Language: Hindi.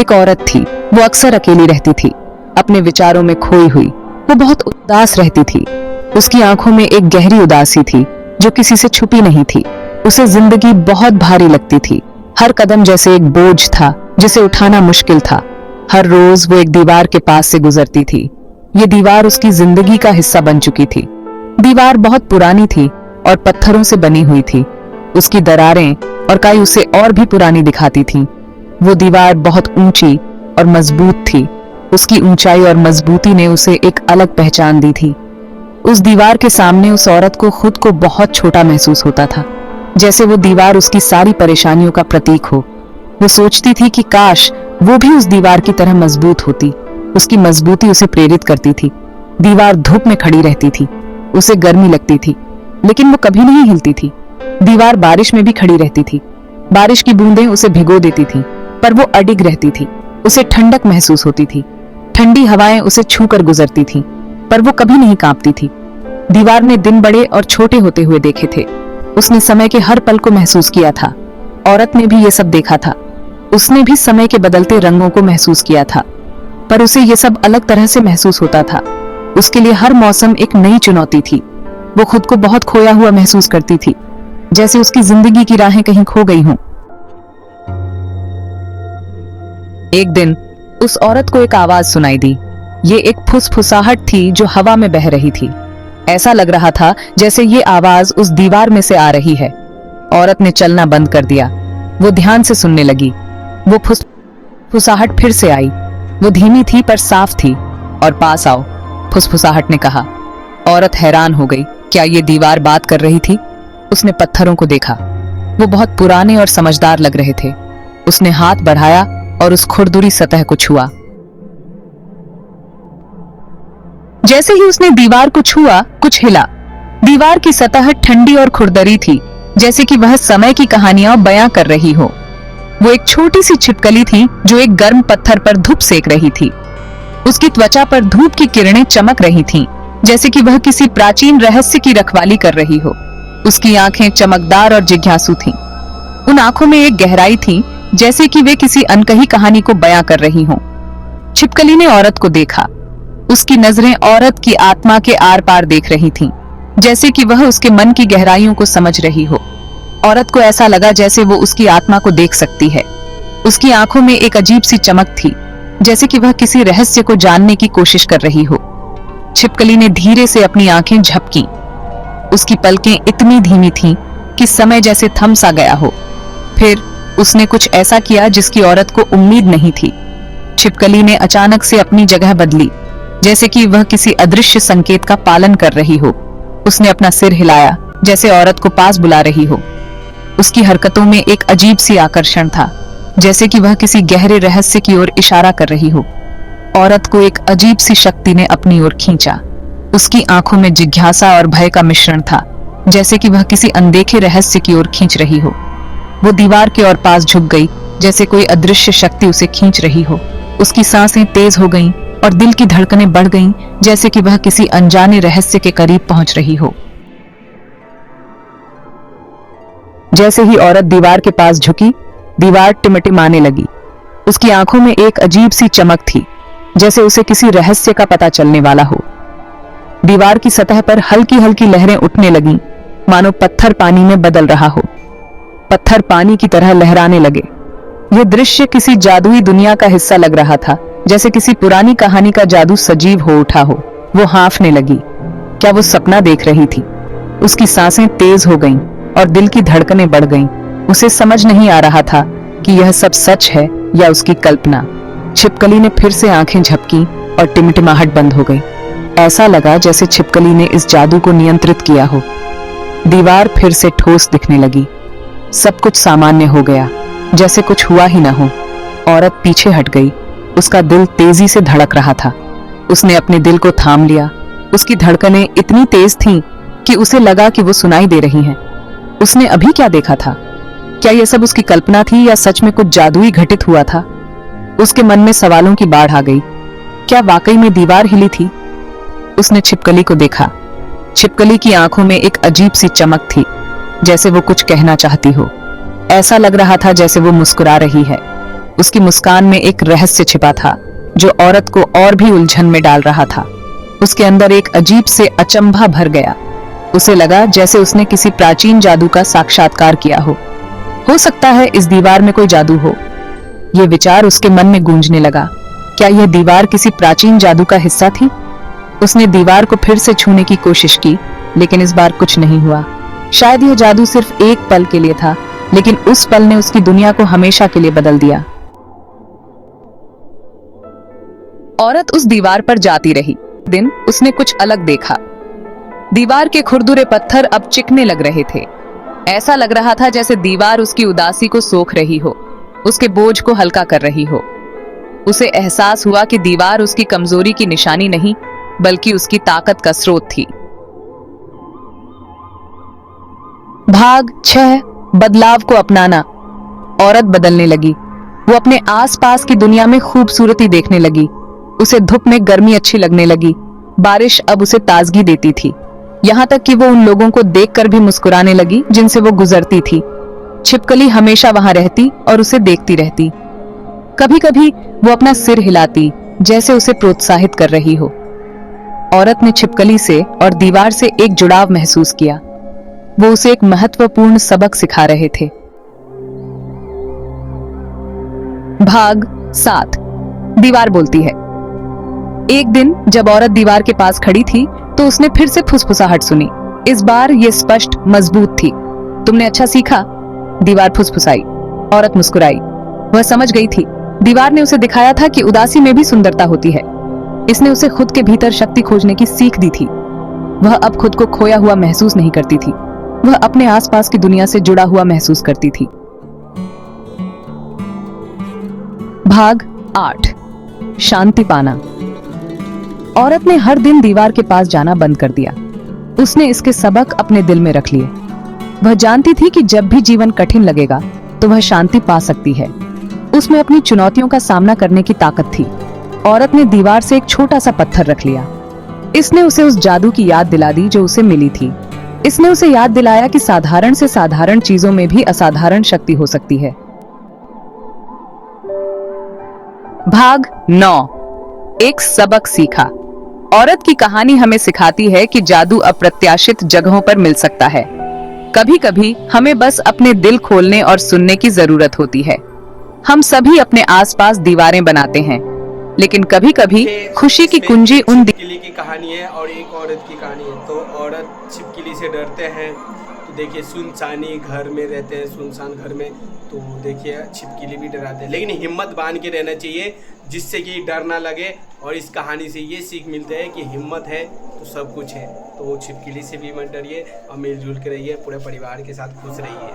एक औरत थी। वो अक्सर अकेली रहती थी, अपने विचारों में खोई हुई। वो बहुत उदास रहती थी। उसकी आंखों में एक गहरी उदासी थी जो किसी से छुपी नहीं थी। उसे जिंदगी बहुत भारी लगती थी। हर कदम जैसे एक बोझ था जिसे उठाना मुश्किल था। हर रोज वो एक दीवार के पास से गुजरती थी। ये दीवार उसकी जिंदगी का हिस्सा बन चुकी थी। दीवार बहुत पुरानी थी और पत्थरों से बनी हुई थी। उसकी दरारें और काई उसे और भी पुरानी दिखाती थीं। वो दीवार बहुत ऊंची और मजबूत थी। उसकी ऊंचाई और मजबूती ने उसे एक अलग पहचान दी थी। उस दीवार के सामने उस औरत को खुद को बहुत छोटा महसूस होता था, जैसे वो दीवार उसकी सारी परेशानियों का प्रतीक हो। वो सोचती थी कि काश वो भी उस दीवार की तरह मजबूत होती। उसकी मजबूती उसे प्रेरित करती थी। दीवार धूप में खड़ी रहती थी, उसे गर्मी लगती थी, लेकिन वो कभी नहीं हिलती थी। दीवार बारिश में भी खड़ी रहती थी। बारिश की बूंदें उसे भिगो देती थी, पर वो अडिग रहती थी। उसे ठंडक महसूस होती थी। ठंडी हवाएं उसे छूकर गुजरती थीं, पर वो कभी नहीं कांपती थी। दीवार ने दिन बड़े और छोटे होते हुए देखे थे। उसने समय के हर पल को महसूस किया था। औरत ने भी ये सब देखा था। उसने भी समय के बदलते रंगों को महसूस किया था, पर उसे ये सब अलग तरह से महसूस होता था। उसके लिए हर मौसम एक नई चुनौती थी। वो खुद को बहुत खोया हुआ महसूस करती थी, जैसे उसकी जिंदगी की राहें कहीं खो गई हों। एक दिन उस औरत को एक आवाज सुनाई दी। ये एक फुसफुसाहट थी जो हवा में बह रही थी। ऐसा लग रहा था जैसे ये आवाज उस दीवार में से आ रही है। औरत ने चलना बंद कर दिया। वो ध्यान से सुनने लगी। वो फुसफुसाहट फिर से आई। वो धीमी थी पर साफ थी। और पास आओ, फुसफुसाहट ने कहा। औरत हैरान हो गई। क्या ये दीवार बात कर रही थी? उसने पत्थरों को देखा। वो बहुत पुराने और समझदार लग रहे थे। उसने हाथ बढ़ाया और उस खुरदुरी सतह को छुआ। जैसे ही उसने दीवार को छुआ, कुछ हिला। दीवार की सतह ठंडी और खुरदरी थी, जैसे कि वह समय की कहानियां बयां कर रही हो। वो एक छोटी सी छिपकली थी जो एक गर्म पत्थर पर धूप सेक रही थी। उसकी त्वचा पर धूप की किरणें चमक रही थीं, जैसे कि वह किसी प्राचीन रहस्य की रखवाली कर रही हो। उसकी आंखें चमकदार और जिज्ञासु थीं। उन आंखों में एक गहराई थी, जैसे कि वे किसी अनकही कहानी को बयां कर रही हों। छिपकली ने औरत को देखा। उसकी नजरें औरत की आत्मा के आर पार देख रही थीं, जैसे कि वह उसके मन की गहराइयों को समझ रही हो। औरत को ऐसा लगा जैसे वो उसकी आत्मा को देख सकती है। उसकी आंखों में एक अजीब सी चमक थी, जैसे कि वह किसी रहस्य को जानने की कोशिश कर रही हो। छिपकली ने धीरे से अपनी आंखें झपकी। उसकी पलकें इतनी धीमी थीं कि समय जैसे थम सा गया हो। फिर उसने कुछ ऐसा किया जिसकी औरत को उम्मीद नहीं थी। छिपकली ने अचानक से अपनी जगह बदली, जैसे कि वह किसी अदृश्य संकेत का पालन कर रही हो। उसने अपना सिर हिलाया, जैसे औरत को पास बुला रही हो। उसकी हरकतों में एक अजीब सी आकर्षण था, जैसे कि वह किसी गहरे रहस्य की ओर इशारा कर रही हो। औरत को एक अजीब सी शक्ति ने अपनी ओर खींचा। उसकी आंखों में जिज्ञासा और भय का मिश्रण था, जैसे कि वह किसी अनदेखे रहस्य की ओर खींच रही हो। वो दीवार के और पास झुक गई, जैसे कोई अदृश्य शक्ति उसे खींच रही हो। उसकी सांसें तेज हो गईं और दिल की धड़कनें बढ़ गईं, जैसे कि वह किसी अनजाने रहस्य के करीब पहुंच रही हो। जैसे ही औरत दीवार के पास झुकी, दीवार टिमटिमाने लगी। उसकी आंखों में एक अजीब सी चमक थी, जैसे उसे किसी रहस्य का पता चलने वाला हो। दीवार की सतह पर हल्की हल्की लहरें उठने लगीं, मानो पत्थर पानी में बदल रहा हो। पत्थर पानी की तरह लहराने लगे। यह दृश्य किसी जादुई दुनिया का हिस्सा लग रहा था, जैसे किसी पुरानी कहानी का जादू सजीव हो उठा हो। वो हाँफने लगी। क्या वो सपना देख रही थी? उसकी सांसें तेज हो गईं और दिल की धड़कनें बढ़ गईं। उसे समझ नहीं आ रहा था कि यह सब सच है या उसकी कल्पना। छिपकली ने फिर से आंखें झपकी और टिमटिमाहट बंद हो गई। ऐसा लगा जैसे छिपकली ने इस जादू को नियंत्रित किया हो। दीवार फिर से ठोस दिखने लगी। सब कुछ सामान्य हो गया, जैसे कुछ हुआ ही ना हो। औरत पीछे हट गई। उसका दिल तेजी से धड़क रहा था। उसने अपने दिल को थाम लिया। उसकी धड़कनें इतनी तेज थीं कि उसे लगा कि वो सुनाई दे रही हैं। उसने अभी क्या देखा था? क्या यह सब उसकी कल्पना थी या सच में कुछ जादुई घटित हुआ था? उसके मन में सवालों की बाढ़ आ गई। क्या वाकई में दीवार हिली थी? उसने छिपकली को देखा। छिपकली की आंखों में एक अजीब सी चमक थी, जैसे वो कुछ कहना चाहती हो। ऐसा लग रहा था जैसे वो मुस्कुरा रही है। उसकी मुस्कान में एक रहस्य छिपा था जो औरत को और भी उलझन में डाल रहा था। उसके अंदर एक अजीब से अचंभा भर गया। उसे लगा जैसे उसने किसी प्राचीन जादू का साक्षात्कार किया हो सकता है इस दीवार में कोई जादू हो। यह विचार उसके मन में गूंजने लगा। क्या यह दीवार किसी प्राचीन जादू का हिस्सा थी? उसने दीवार को फिर से छूने की कोशिश की, लेकिन इस बार कुछ नहीं हुआ। शायद यह जादू सिर्फ एक पल के लिए था, लेकिन उस पल ने उसकी दुनिया को हमेशा के लिए बदल दिया। औरत उस दीवार पर जाती रही। दिन उसने कुछ अलग देखा। दीवार के खुरदुरे पत्थर अब चिकने लग रहे थे। ऐसा लग रहा था जैसे दीवार उसकी उदासी को सोख रही हो, उसके बोझ को हल्का कर रही हो। उसे एहसास हुआ कि दीवार उसकी कमजोरी की निशानी नहीं, बल्कि उसकी ताकत का स्रोत थी। भाग 6 बदलाव को अपनाना। औरत बदलने लगी। वो अपने आसपास की दुनिया में खूबसूरती देखने लगी। उसे धूप में गर्मी अच्छी लगने लगी। बारिश अब उसे ताजगी देती थी। यहाँ तक कि वो उन लोगों को देखकर भी मुस्कुराने लगी जिनसे वो गुजरती थी। छिपकली हमेशा वहां रहती और उसे देखती रहती। कभी कभी वो अपना सिर हिलाती, जैसे उसे प्रोत्साहित कर रही हो। औरत ने छिपकली से और दीवार से एक जुड़ाव महसूस किया। वो उसे एक महत्वपूर्ण सबक सिखा रहे थे। भाग 7 दीवार बोलती है। एक दिन जब औरत दीवार के पास खड़ी थी तो उसने फिर से फुसफुसाहट सुनी। इस बार ये स्पष्ट मजबूत थी। तुमने अच्छा सीखा, दीवार फुसफुसाई। औरत मुस्कुराई। वह समझ गई थी। दीवार ने उसे दिखाया था कि उदासी में भी सुंदरता होती है। इसने उसे खुद के भीतर शक्ति खोजने की सीख दी थी। वह अब खुद को खोया हुआ महसूस नहीं करती थी। वह अपने आसपास की दुनिया से जुड़ा हुआ महसूस करती थी। भाग 8 शांति पाना। औरत ने हर दिन दीवार के पास जाना बंद कर दिया। उसने इसके सबक अपने दिल में रख लिए। वह जानती थी कि जब भी जीवन कठिन लगेगा तो वह शांति पा सकती है। उसमें अपनी चुनौतियों का सामना करने की ताकत थी। औरत ने दीवार से एक छोटा सा पत्थर रख लिया। इसने उसे उस जादू की याद दिला दी जो उसे मिली थी। इसने उसे याद दिलाया कि साधारण से साधारण चीजों में भी असाधारण शक्ति हो सकती है। भाग 9 एक सबक सीखा। औरत की कहानी हमें सिखाती है कि जादू अप्रत्याशित जगहों पर मिल सकता है। कभी कभी हमें बस अपने दिल खोलने और सुनने की जरूरत होती है। हम सभी अपने आसपास दीवारें बनाते हैं, लेकिन कभी कभी खुशी की कुंजी उन छिपकली की कहानी है और एक औरत की कहानी है। तो औरत छिपकली से डरते हैं। तो देखिए सुनसानी घर में रहते हैं, सुनसान घर में, तो देखिए छिपकली भी डराते हैं। लेकिन हिम्मत बांध के रहना चाहिए जिससे कि डर ना लगे। और इस कहानी से ये सीख मिलता है कि हिम्मत है तो सब कुछ है। तो छिपकली से भी मत डरिए और मिलजुल के रहिए, पूरे परिवार के साथ खुश रहिए।